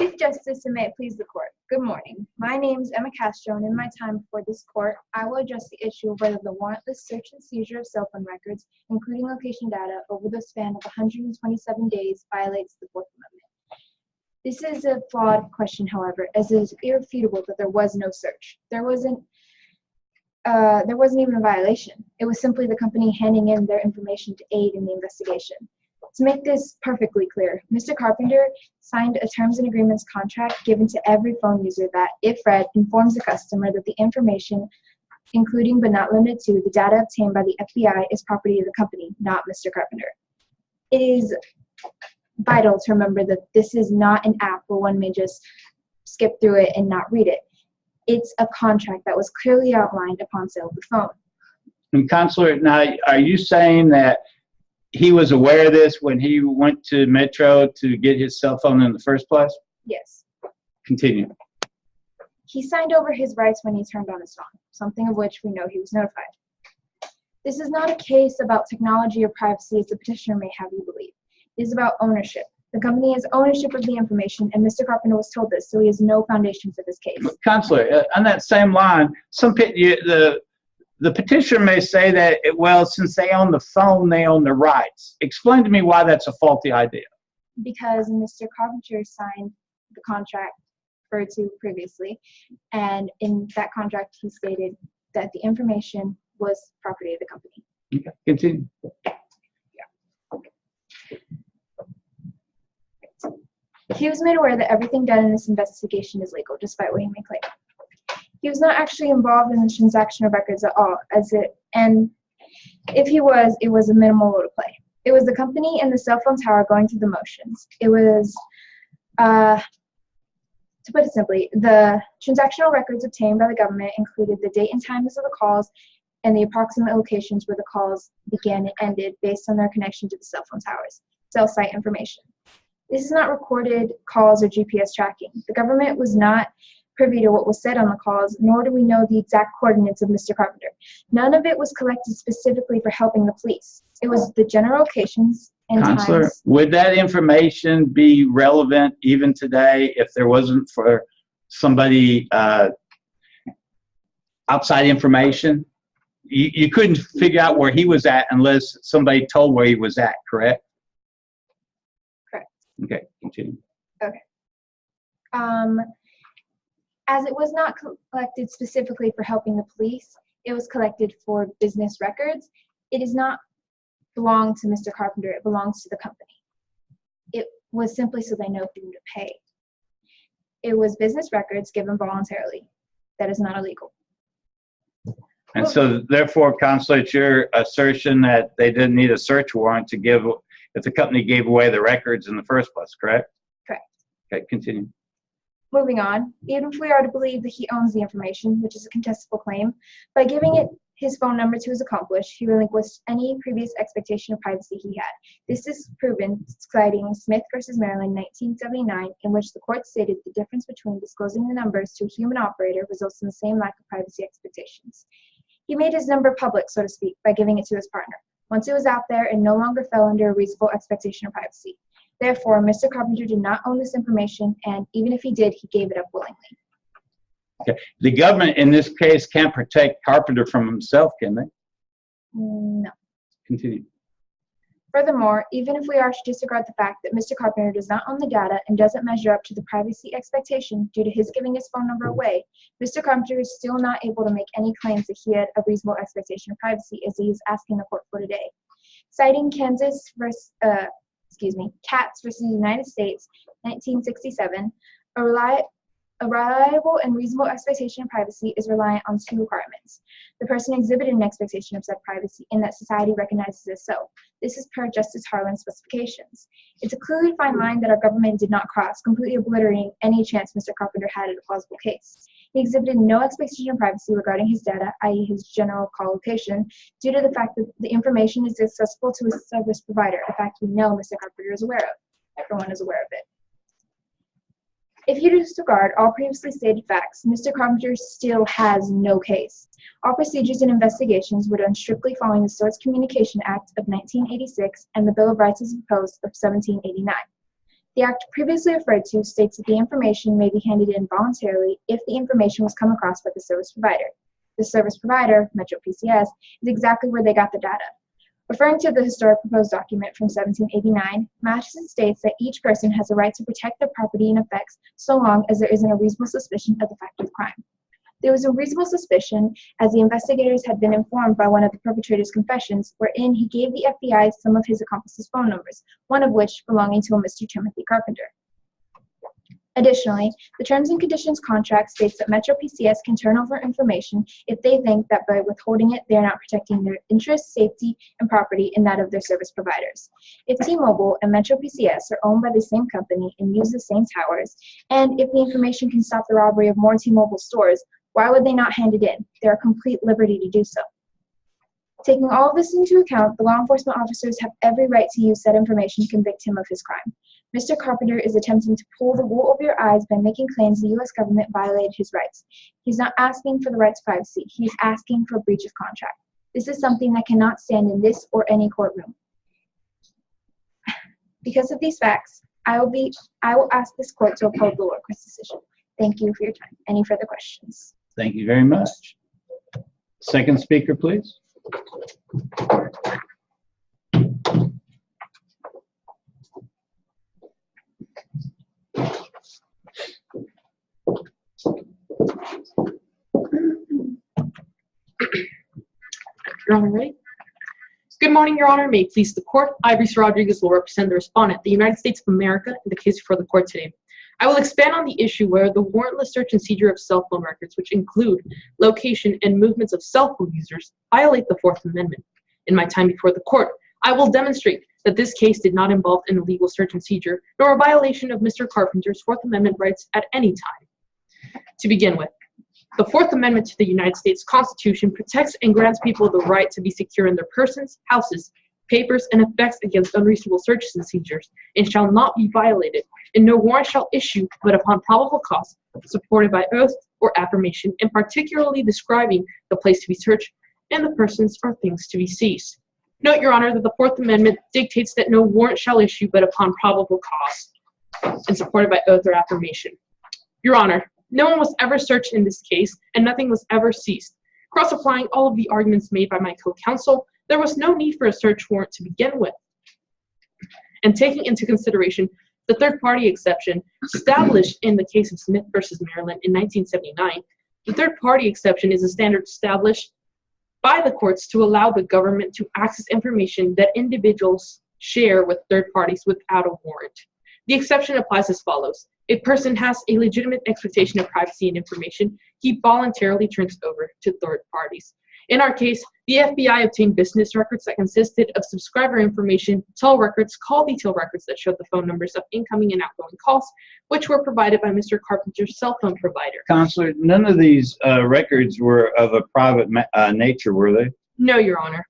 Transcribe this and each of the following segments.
Chief Justice, and may it please the court. Good morning. My name is Emma Castro, and in my time before this court, I will address the issue of whether the warrantless search and seizure of cell phone records, including location data, over the span of 127 days violates the Fourth Amendment. This is a flawed question, however, as it is irrefutable that there was no search. There wasn't even a violation. It was simply the company handing in their information to aid in the investigation. To make this perfectly clear, Mr. Carpenter signed a terms and agreements contract given to every phone user that, if read, informs the customer that the information, including but not limited to the data obtained by the FBI, is property of the company, not Mr. Carpenter. It is vital to remember that this is not an app where one may just skip through it and not read it. It's a contract that was clearly outlined upon sale of the phone. And Counselor, now, are you saying that he was aware of this when he went to Metro to get his cell phone in the first place? Yes. Continue. He signed over his rights when he turned on his phone, something of which we know he was notified. This is not a case about technology or privacy as the petitioner may have you believe. It is about ownership. The company has ownership of the information, and Mr. Carpenter was told this, so he has no foundation for this case. Counselor, on that same line, the petitioner may say that, well, since they own the phone, they own the rights. Explain to me why that's a faulty idea. Because Mr. Carpenter signed the contract referred to previously, and in that contract he stated that the information was property of the company. Okay, continue. He was made aware that everything done in this investigation is legal, despite what he may claim. He was not actually involved in the transaction of records at all, and if he was, it was a minimal role to play. It was the company and the cell phone tower going through the motions. It was, to put it simply, the transactional records obtained by the government included the date and times of the calls and the approximate locations where the calls began and ended based on their connection to the cell phone towers, cell site information. This is not recorded calls or GPS tracking. The government was not privy to what was said on the calls, nor do we know the exact coordinates of Mr. Carpenter. None of it was collected specifically for helping the police. It was the general locations and Counselor, times. would that information be relevant even today if there wasn't for somebody outside information? You couldn't figure out where he was at unless somebody told where he was at, correct? Correct. Okay, continue. Okay. As it was not collected specifically for helping the police, it was collected for business records. It does not belong to Mr. Carpenter, it belongs to the company. It was simply so they know who to pay. It was business records given voluntarily. That is not illegal. And so, therefore, Counselor, it's your assertion that they didn't need a search warrant to give, if the company gave away the records in the first place, correct? Correct. Okay, continue. Moving on, even if we are to believe that he owns the information, which is a contestable claim, by giving it his phone number to his accomplice, he relinquished any previous expectation of privacy he had. This is proven, citing Smith v. Maryland, 1979, in which the court stated the difference between disclosing the numbers to a human operator results in the same lack of privacy expectations. He made his number public, so to speak, by giving it to his partner. Once it was out there, it no longer fell under a reasonable expectation of privacy. Therefore, Mr. Carpenter did not own this information, and even if he did, he gave it up willingly. Okay. The government, in this case, can't protect Carpenter from himself, can they? No. Continue. Furthermore, even if we are to disregard the fact that Mr. Carpenter does not own the data and doesn't measure up to the privacy expectation due to his giving his phone number away, Mr. Carpenter is still not able to make any claims that he had a reasonable expectation of privacy as he is asking the court for today. Citing Katz versus the United States, 1967, a reliable and reasonable expectation of privacy is reliant on two requirements. The person exhibited an expectation of said privacy and that society recognizes as so. This is per Justice Harlan's specifications. It's a clearly fine line that our government did not cross, completely obliterating any chance Mr. Carpenter had at a plausible case. He exhibited no expectation of privacy regarding his data, i.e. his general call location, due to the fact that the information is accessible to his service provider, a fact we know Mr. Carpenter is aware of. Everyone is aware of it. If you disregard all previously stated facts, Mr. Carpenter still has no case. All procedures and investigations were done strictly following the Source Communication Act of 1986 and the Bill of Rights as proposed of 1789. The act previously referred to states that the information may be handed in voluntarily if the information was come across by the service provider. The service provider, Metro PCS, is exactly where they got the data. Referring to the historic proposed document from 1789, Matheson states that each person has a right to protect their property and effects so long as there isn't a reasonable suspicion of the fact of the crime. There was a reasonable suspicion as the investigators had been informed by one of the perpetrator's confessions, wherein he gave the FBI some of his accomplices' phone numbers, one of which belonging to a Mr. Timothy Carpenter. Additionally, the terms and conditions contract states that Metro PCS can turn over information if they think that by withholding it, they are not protecting their interests, safety, and property and that of their service providers. If T-Mobile and Metro PCS are owned by the same company and use the same towers, and if the information can stop the robbery of more T-Mobile stores, why would they not hand it in? They are complete liberty to do so. Taking all of this into account, the law enforcement officers have every right to use said information to convict him of his crime. Mr. Carpenter is attempting to pull the wool over your eyes by making claims the U.S. government violated his rights. He's not asking for the right to privacy. He's asking for a breach of contract. This is something that cannot stand in this or any courtroom. Because of these facts, I will ask this court to uphold the lower court's decision. Thank you for your time. Any further questions? Thank you very much. Second speaker, please. Your Honor, ready? Good morning, Your Honor. May it please the court. I, Bryssa Rodriguez, will represent the respondent, the United States of America, in the case before the court today. I will expand on the issue where the warrantless search and seizure of cell phone records, which include location and movements of cell phone users, violate the Fourth Amendment. In my time before the court, I will demonstrate that this case did not involve an illegal search and seizure, nor a violation of Mr. Carpenter's Fourth Amendment rights at any time. To begin with, the Fourth Amendment to the United States Constitution protects and grants people the right to be secure in their persons, houses, papers, and effects against unreasonable searches and seizures, and shall not be violated, and no warrant shall issue but upon probable cause, supported by oath or affirmation, and particularly describing the place to be searched and the persons or things to be seized. Note, Your Honor, that the Fourth Amendment dictates that no warrant shall issue but upon probable cause, and supported by oath or affirmation. Your Honor, no one was ever searched in this case, and nothing was ever seized. Cross-applying all of the arguments made by my co-counsel, there was no need for a search warrant to begin with. And taking into consideration the third-party exception established in the case of Smith versus Maryland in 1979, the third-party exception is a standard established by the courts to allow the government to access information that individuals share with third parties without a warrant. The exception applies as follows. A person has a legitimate expectation of privacy and information he voluntarily turns over to third parties. In our case, the FBI obtained business records that consisted of subscriber information, toll records, call detail records that showed the phone numbers of incoming and outgoing calls, which were provided by Mr. Carpenter's cell phone provider. Counselor, none of these records were of a private nature, were they? No, Your Honor.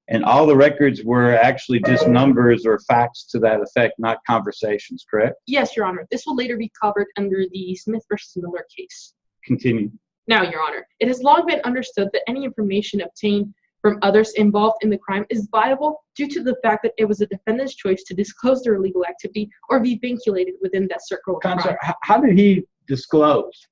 And all the records were actually just numbers or facts to that effect, not conversations, correct? Yes, Your Honor. This will later be covered under the Smith versus Miller case. Continue. Now, Your Honor, it has long been understood that any information obtained from others involved in the crime is viable due to the fact that it was a defendant's choice to disclose their illegal activity or be vinculated within that circle of crime. How did he disclose?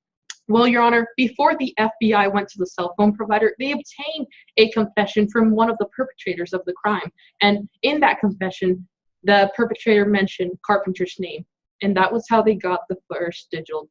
Well, Your Honor, before the FBI went to the cell phone provider, they obtained a confession from one of the perpetrators of the crime. And in that confession, the perpetrator mentioned Carpenter's name. And that was how they got the first digital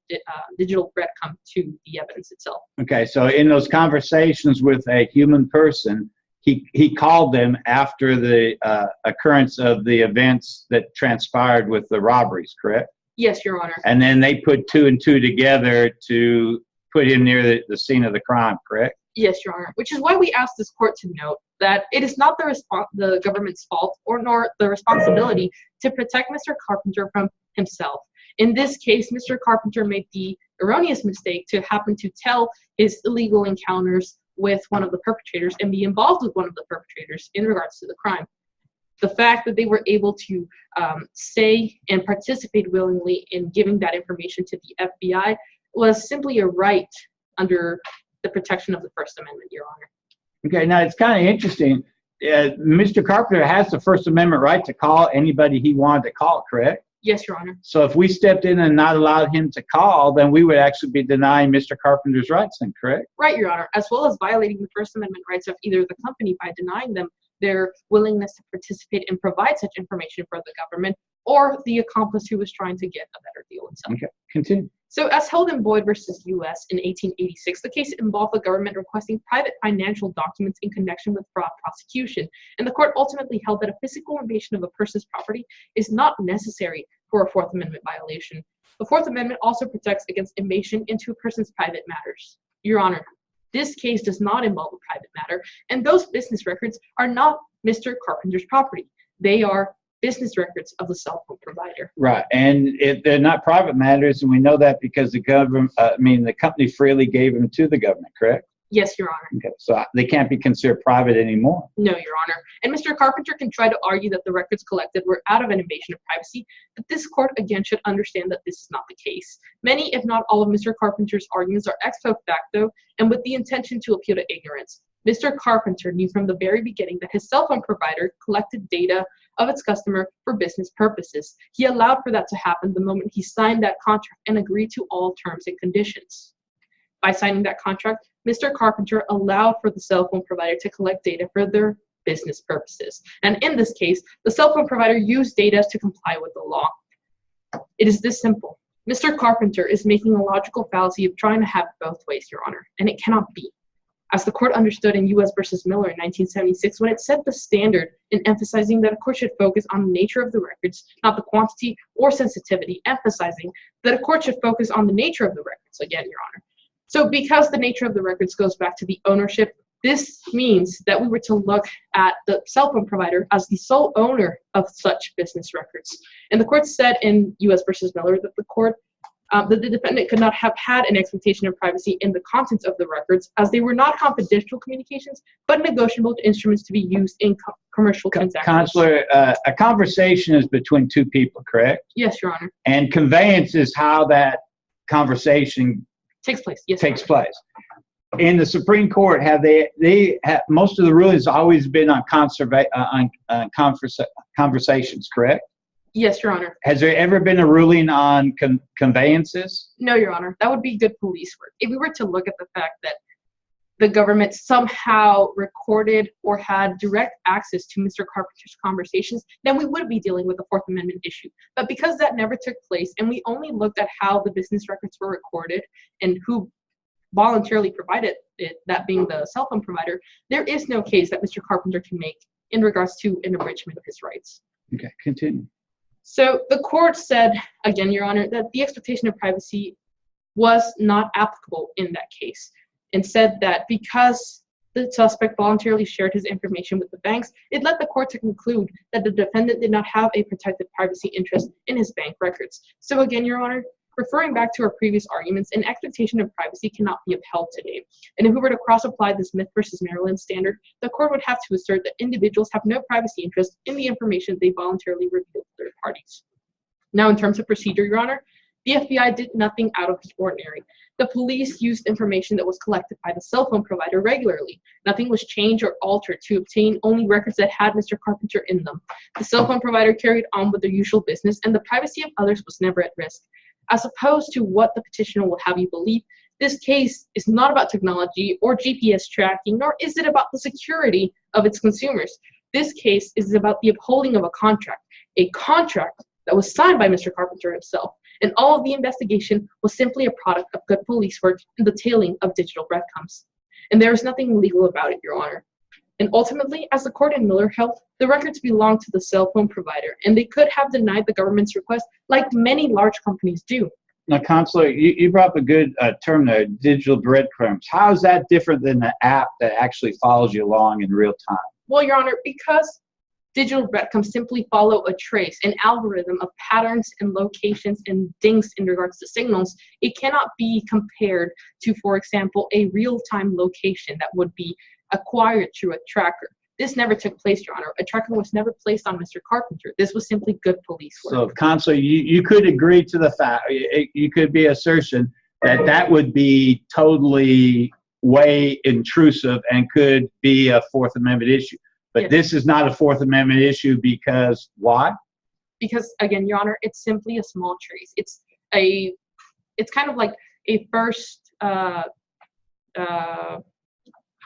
breadcrumb to the evidence itself. Okay, so in those conversations with a human person, he called them after the occurrence of the events that transpired with the robberies, correct? Yes, Your Honor. And then they put two and two together to put him near the scene of the crime, correct? Yes, Your Honor, which is why we asked this court to note that it is not the government's fault nor the responsibility to protect Mr. Carpenter from himself. In this case, Mr. Carpenter made the erroneous mistake to happen to tell his illegal encounters with one of the perpetrators and be involved with one of the perpetrators in regards to the crime. The fact that they were able to say and participate willingly in giving that information to the FBI was simply a right under the protection of the First Amendment, Your Honor. Okay, now it's kind of interesting. Mr. Carpenter has the First Amendment right to call anybody he wanted to call, correct? Yes, Your Honor. So if we stepped in and not allowed him to call, then we would actually be denying Mr. Carpenter's rights then, correct? Right, Your Honor, as well as violating the First Amendment rights of either the company by denying them their willingness to participate and provide such information for the government, or the accomplice who was trying to get a better deal himself. Okay, continue. So as held in Boyd versus U.S. in 1886, the case involved the government requesting private financial documents in connection with fraud prosecution, and the court ultimately held that a physical invasion of a person's property is not necessary for a Fourth Amendment violation. The Fourth Amendment also protects against invasion into a person's private matters. Your Honor, this case does not involve a private matter, and those business records are not Mr. Carpenter's property. They are business records of the cell phone provider. Right, and they're not private matters, and we know that because the government, the company freely gave them to the government, correct? Yes, Your Honor. Okay, so they can't be considered private anymore. No, Your Honor. And Mr. Carpenter can try to argue that the records collected were out of an invasion of privacy, but this court again should understand that this is not the case. Many, if not all, of Mr. Carpenter's arguments are ex post facto and with the intention to appeal to ignorance. Mr. Carpenter knew from the very beginning that his cell phone provider collected data of its customer for business purposes. He allowed for that to happen the moment he signed that contract and agreed to all terms and conditions. By signing that contract, Mr. Carpenter allowed for the cell phone provider to collect data for their business purposes. And in this case, the cell phone provider used data to comply with the law. It is this simple. Mr. Carpenter is making a logical fallacy of trying to have it both ways, Your Honor, and it cannot be. As the court understood in U.S. versus Miller in 1976, when it set the standard in emphasizing that a court should focus on the nature of the records, not the quantity or sensitivity, emphasizing that a court should focus on the nature of the records, again, Your Honor. So because the nature of the records goes back to the ownership, this means that we were to look at the cell phone provider as the sole owner of such business records. And the court said in U.S. versus Miller that the defendant could not have had an expectation of privacy in the contents of the records, as they were not confidential communications, but negotiable instruments to be used in commercial transactions. Counselor, a conversation is between two people, correct? Yes, Your Honor. And conveyance is how that conversation Takes place. Yes, takes Your Honor. place. In the Supreme Court, have most of the rulings always been on conversations, correct? Yes, Your Honor. Has there ever been a ruling on conveyances? No, Your Honor. That would be good police work. If we were to look at the fact that the government somehow recorded or had direct access to Mr. Carpenter's conversations, then we would be dealing with a Fourth Amendment issue. But because that never took place, and we only looked at how the business records were recorded and who voluntarily provided it, that being the cell phone provider, there is no case that Mr. Carpenter can make in regards to an abridgment of his rights. Okay, continue. So the court said, again, Your Honor, that the expectation of privacy was not applicable in that case, and said that because the suspect voluntarily shared his information with the banks, it led the court to conclude that the defendant did not have a protected privacy interest in his bank records. So again, Your Honor, referring back to our previous arguments, an expectation of privacy cannot be upheld today. And if we were to cross-apply the Smith versus Maryland standard, the court would have to assert that individuals have no privacy interest in the information they voluntarily reveal to third parties. Now, in terms of procedure, Your Honor, the FBI did nothing out of the ordinary. The police used information that was collected by the cell phone provider regularly. Nothing was changed or altered to obtain only records that had Mr. Carpenter in them. The cell phone provider carried on with their usual business, and the privacy of others was never at risk. As opposed to what the petitioner will have you believe, this case is not about technology or GPS tracking, nor is it about the security of its consumers. This case is about the upholding of a contract that was signed by Mr. Carpenter himself, and all of the investigation was simply a product of good police work and the tailing of digital breadcrumbs. And there is nothing illegal about it, Your Honor. And ultimately, as the court in Miller held, the records belonged to the cell phone provider, and they could have denied the government's request like many large companies do. Now, Counselor, you brought up a good term there, digital breadcrumbs. How is that different than the app that actually follows you along in real time? Well, Your Honor, because digital breadcrumbs simply follow a trace, an algorithm of patterns and locations and things in regards to signals, it cannot be compared to, for example, a real-time location that would be acquired through a tracker. This never took place, Your Honor. A tracker was never placed on Mr. Carpenter. This was simply good police work. So, Counselor, you could agree to the fact, you could be assertion that that would be totally way intrusive and could be a Fourth Amendment issue. But yes. This is not a Fourth Amendment issue because why? because, again, Your Honor, it's simply a small trace. It's kind of like a first, how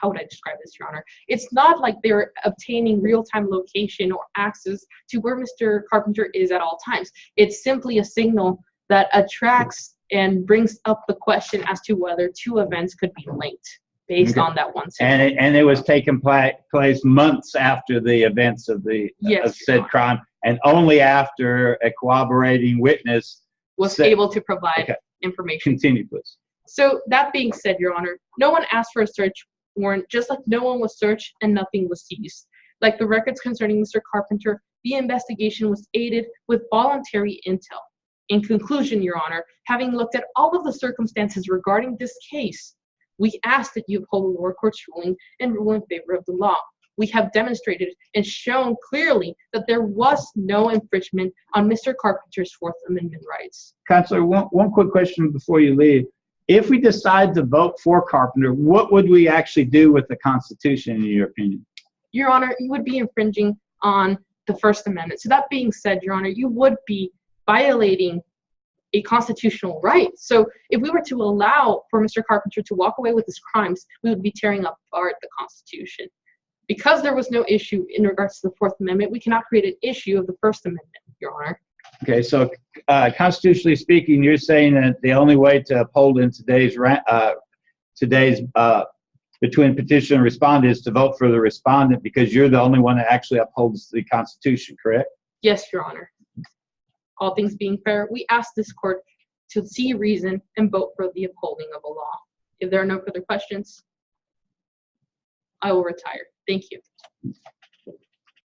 would I describe this, Your Honor? It's not like they're obtaining real-time location or access to where Mr. Carpenter is at all times. It's simply a signal that attracts and brings up the question as to whether two events could be linked based on that one signal. And it was taking place months after the events of the of said crime, and only after a corroborating witness was able to provide information. Continue, please. So that being said, Your Honor, no one asked for a search warrant, just like no one was searched and nothing was seized. Like the records concerning Mr. Carpenter, the investigation was aided with voluntary intel. In conclusion, Your Honor, having looked at all of the circumstances regarding this case, we ask that you uphold the lower court's ruling and rule in favor of the law. We have demonstrated and shown clearly that there was no infringement on Mr. Carpenter's Fourth Amendment rights. Counselor, one quick question before you leave. If we decide to vote for Carpenter, what would we actually do with the Constitution, in your opinion? Your Honor, you would be infringing on the First Amendment. So that being said, Your Honor, you would be violating a constitutional right. So if we were to allow for Mr. Carpenter to walk away with his crimes, we would be tearing apart the Constitution. Because there was no issue in regards to the Fourth Amendment, we cannot create an issue of the First Amendment, Your Honor. Okay, so constitutionally speaking, you're saying that the only way to uphold in today's between petition and respondent is to vote for the respondent, because you're the only one that actually upholds the Constitution, correct? Yes, Your Honor. All things being fair, we ask this court to see reason and vote for the upholding of a law. If there are no further questions, I will retire. Thank you.